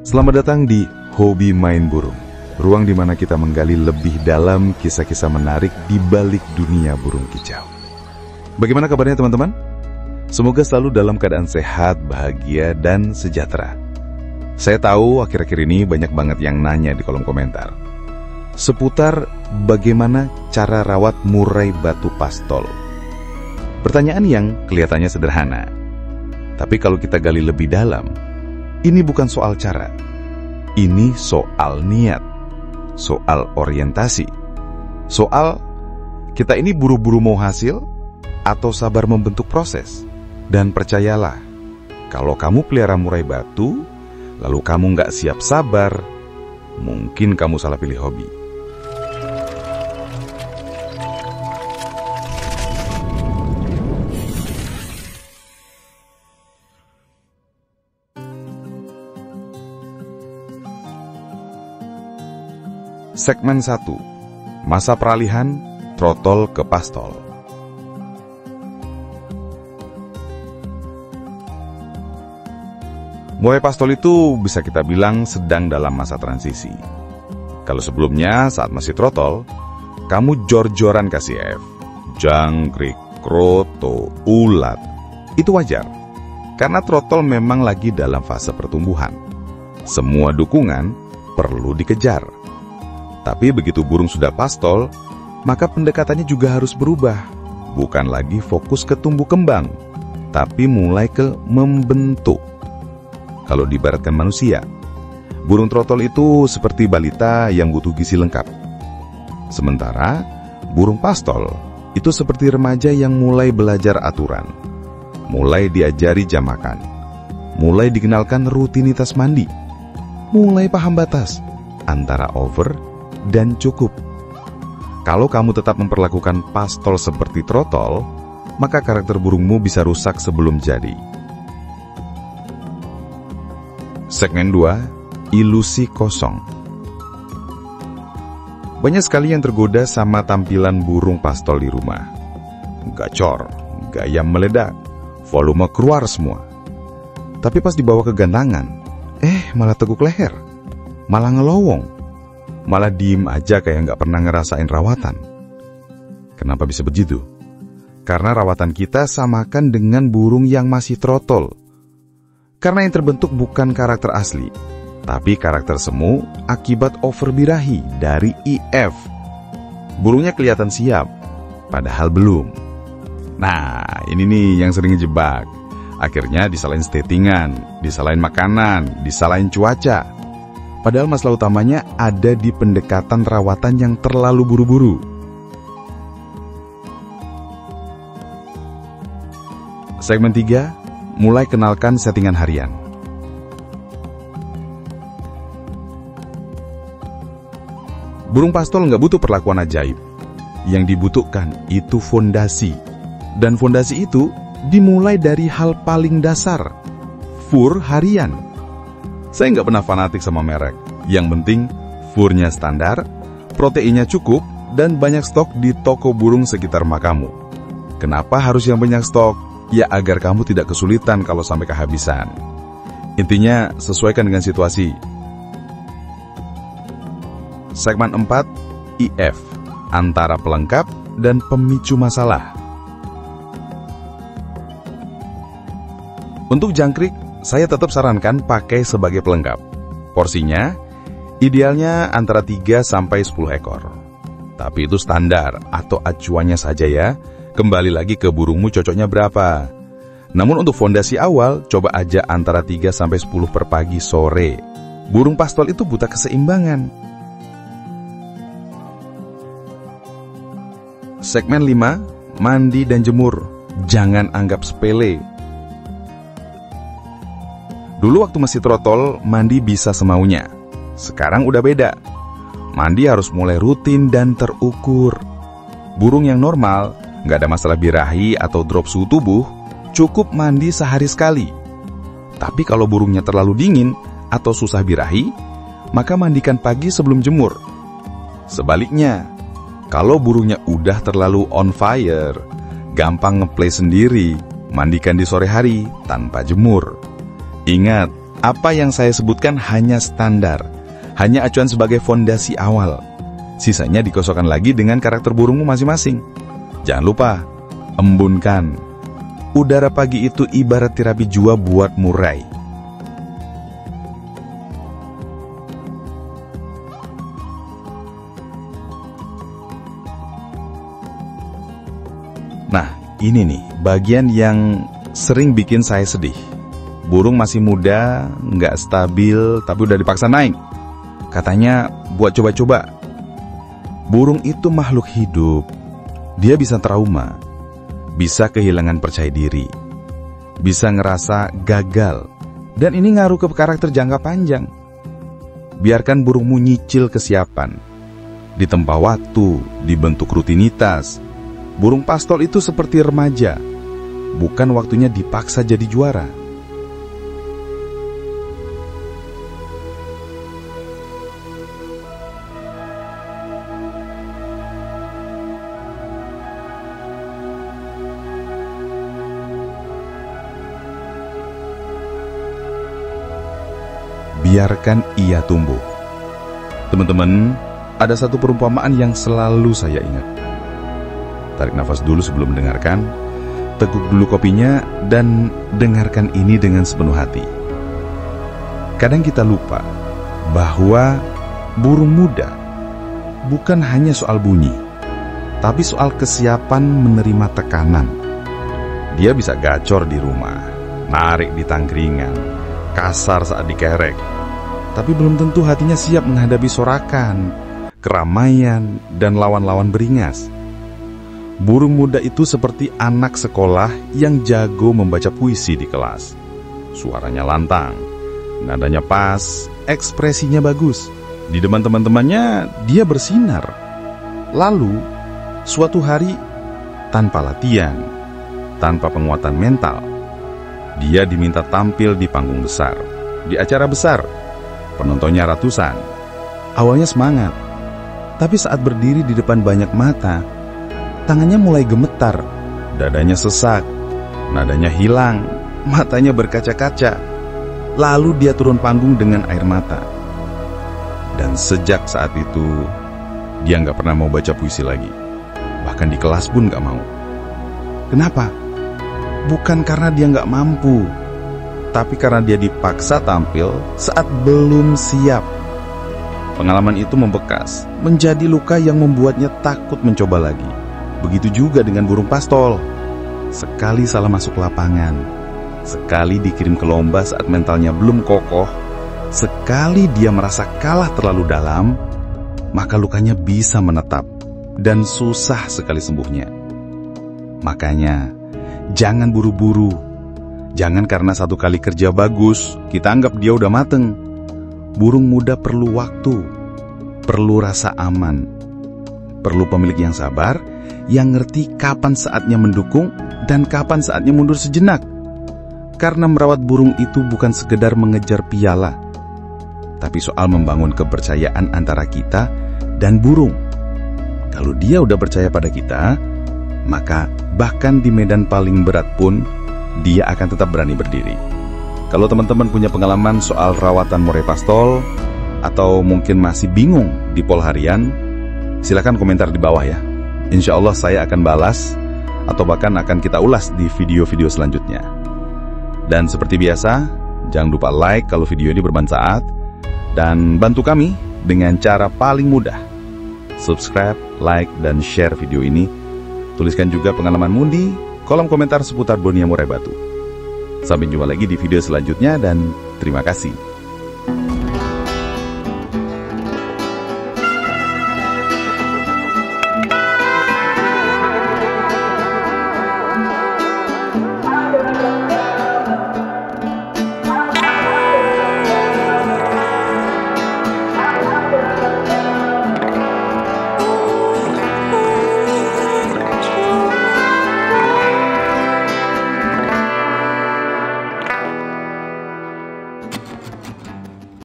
Selamat datang di Hobi Main Burung, ruang di mana kita menggali lebih dalam kisah-kisah menarik di balik dunia burung kicau. Bagaimana kabarnya teman-teman? Semoga selalu dalam keadaan sehat, bahagia, dan sejahtera. Saya tahu akhir-akhir ini banyak banget yang nanya di kolom komentar seputar bagaimana cara rawat murai batu pastol. Pertanyaan yang kelihatannya sederhana, tapi kalau kita gali lebih dalam, ini bukan soal cara, ini soal niat, soal orientasi, soal kita ini buru-buru mau hasil atau sabar membentuk proses. Dan percayalah, kalau kamu pelihara murai batu, lalu kamu nggak siap sabar, mungkin kamu salah pilih hobi. Segmen 1. Masa peralihan trotol ke pastol. Murai pastol itu bisa kita bilang sedang dalam masa transisi. Kalau sebelumnya saat masih trotol, kamu jor-joran kasih F, jangkrik, kroto, ulat. Itu wajar, karena trotol memang lagi dalam fase pertumbuhan. Semua dukungan perlu dikejar. Tapi begitu burung sudah pastol, maka pendekatannya juga harus berubah. Bukan lagi fokus ke tumbuh kembang, tapi mulai ke membentuk. Kalau diibaratkan manusia, burung trotol itu seperti balita yang butuh gizi lengkap. Sementara burung pastol itu seperti remaja yang mulai belajar aturan, mulai diajari jam makan, mulai dikenalkan rutinitas mandi, mulai paham batas antara over dan cukup. Kalau kamu tetap memperlakukan pastol seperti trotol, maka karakter burungmu bisa rusak sebelum jadi. Segmen 2. Ilusi kosong. Banyak sekali yang tergoda sama tampilan burung pastol di rumah. Gacor, gaya meledak, volume keluar semua. Tapi pas dibawa ke gantangan, malah teguk leher, malah ngelowong, malah diem aja kayak nggak pernah ngerasain rawatan. Kenapa bisa begitu? Karena rawatan kita samakan dengan burung yang masih trotol. Karena yang terbentuk bukan karakter asli, tapi karakter semu akibat overbirahi dari IF. Burungnya kelihatan siap, padahal belum. Nah, ini nih yang sering ngejebak. Akhirnya disalahin settingan, disalahin makanan, disalahin cuaca. Padahal masalah utamanya ada di pendekatan rawatan yang terlalu buru-buru. Segmen 3. Mulai kenalkan settingan harian. Burung pastol nggak butuh perlakuan ajaib. Yang dibutuhkan itu fondasi. Dan fondasi itu dimulai dari hal paling dasar, fur harian. Saya nggak pernah fanatik sama merek. Yang penting furnya standar, proteinnya cukup, dan banyak stok di toko burung sekitar rumah kamu. Kenapa harus yang banyak stok? Ya agar kamu tidak kesulitan kalau sampai kehabisan. Intinya sesuaikan dengan situasi. Segmen 4. IF. Antara pelengkap dan pemicu masalah. Untuk jangkrik, saya tetap sarankan pakai sebagai pelengkap. Porsinya, idealnya antara 3-10 ekor. Tapi itu standar atau acuannya saja ya. Kembali lagi ke burungmu cocoknya berapa. Namun untuk fondasi awal, coba aja antara 3-10 per pagi sore. Burung pastol itu buta keseimbangan. Segmen 5. Mandi dan jemur. Jangan anggap sepele. Dulu waktu masih trotol, mandi bisa semaunya. Sekarang udah beda. Mandi harus mulai rutin dan terukur. Burung yang normal, nggak ada masalah birahi atau drop suhu tubuh, cukup mandi sehari sekali. Tapi kalau burungnya terlalu dingin atau susah birahi, maka mandikan pagi sebelum jemur. Sebaliknya, kalau burungnya udah terlalu on fire, gampang ngeplay sendiri, mandikan di sore hari tanpa jemur. Ingat, Apa yang saya sebutkan hanya standar, hanya acuan sebagai fondasi awal. Sisanya dikosongkan lagi dengan karakter burungmu masing-masing. Jangan lupa, embunkan. Udara pagi itu ibarat terapi jua buat murai. Nah, ini nih, bagian yang sering bikin saya sedih. Burung masih muda, nggak stabil, tapi udah dipaksa naik. Katanya buat coba-coba. Burung itu makhluk hidup. Dia bisa trauma, bisa kehilangan percaya diri, bisa ngerasa gagal. Dan ini ngaruh ke karakter jangka panjang. Biarkan burungmu nyicil kesiapan. Ditempa waktu, dibentuk rutinitas. Burung pastol itu seperti remaja, bukan waktunya dipaksa jadi juara. Biarkan ia tumbuh. Teman-teman, ada satu perumpamaan yang selalu saya ingat. Tarik nafas dulu sebelum mendengarkan, teguk dulu kopinya, dan dengarkan ini dengan sepenuh hati. Kadang kita lupa bahwa burung muda bukan hanya soal bunyi, tapi soal kesiapan menerima tekanan. Dia bisa gacor di rumah, narik di tangkringan, kasar saat dikerek, tapi belum tentu hatinya siap menghadapi sorakan, keramaian, dan lawan-lawan beringas. Burung muda itu seperti anak sekolah yang jago membaca puisi di kelas. Suaranya lantang, nadanya pas, ekspresinya bagus. Di depan teman-temannya, dia bersinar. Lalu, suatu hari, tanpa latihan, tanpa penguatan mental, dia diminta tampil di panggung besar, di acara besar, penontonnya ratusan. Awalnya semangat, tapi saat berdiri di depan banyak mata, tangannya mulai gemetar, dadanya sesak, nadanya hilang, matanya berkaca-kaca. Lalu dia turun panggung dengan air mata. Dan sejak saat itu, dia nggak pernah mau baca puisi lagi. Bahkan di kelas pun nggak mau. Kenapa? Bukan karena dia nggak mampu, tapi karena dia dipaksa tampil saat belum siap. Pengalaman itu membekas, menjadi luka yang membuatnya takut mencoba lagi. Begitu juga dengan burung pastol. Sekali salah masuk lapangan, sekali dikirim ke lomba saat mentalnya belum kokoh, sekali dia merasa kalah terlalu dalam, maka lukanya bisa menetap dan susah sekali sembuhnya. Makanya, jangan buru-buru. Jangan karena satu kali kerja bagus, kita anggap dia udah mateng. Burung muda perlu waktu, perlu rasa aman, perlu pemilik yang sabar, yang ngerti kapan saatnya mendukung dan kapan saatnya mundur sejenak. Karena merawat burung itu bukan sekedar mengejar piala, tapi soal membangun kepercayaan antara kita dan burung. Kalau dia udah percaya pada kita, maka bahkan di medan paling berat pun, dia akan tetap berani berdiri. Kalau teman-teman punya pengalaman soal rawatan murai pastol, atau mungkin masih bingung di poll harian, silakan komentar di bawah ya. Insya Allah saya akan balas, atau bahkan akan kita ulas di video-video selanjutnya. Dan seperti biasa, jangan lupa like kalau video ini bermanfaat, dan bantu kami dengan cara paling mudah. Subscribe, like, dan share video ini. Tuliskan juga pengalamanmu di kolom komentar seputar Borneo Murai Batu. Sampai jumpa lagi di video selanjutnya, dan terima kasih.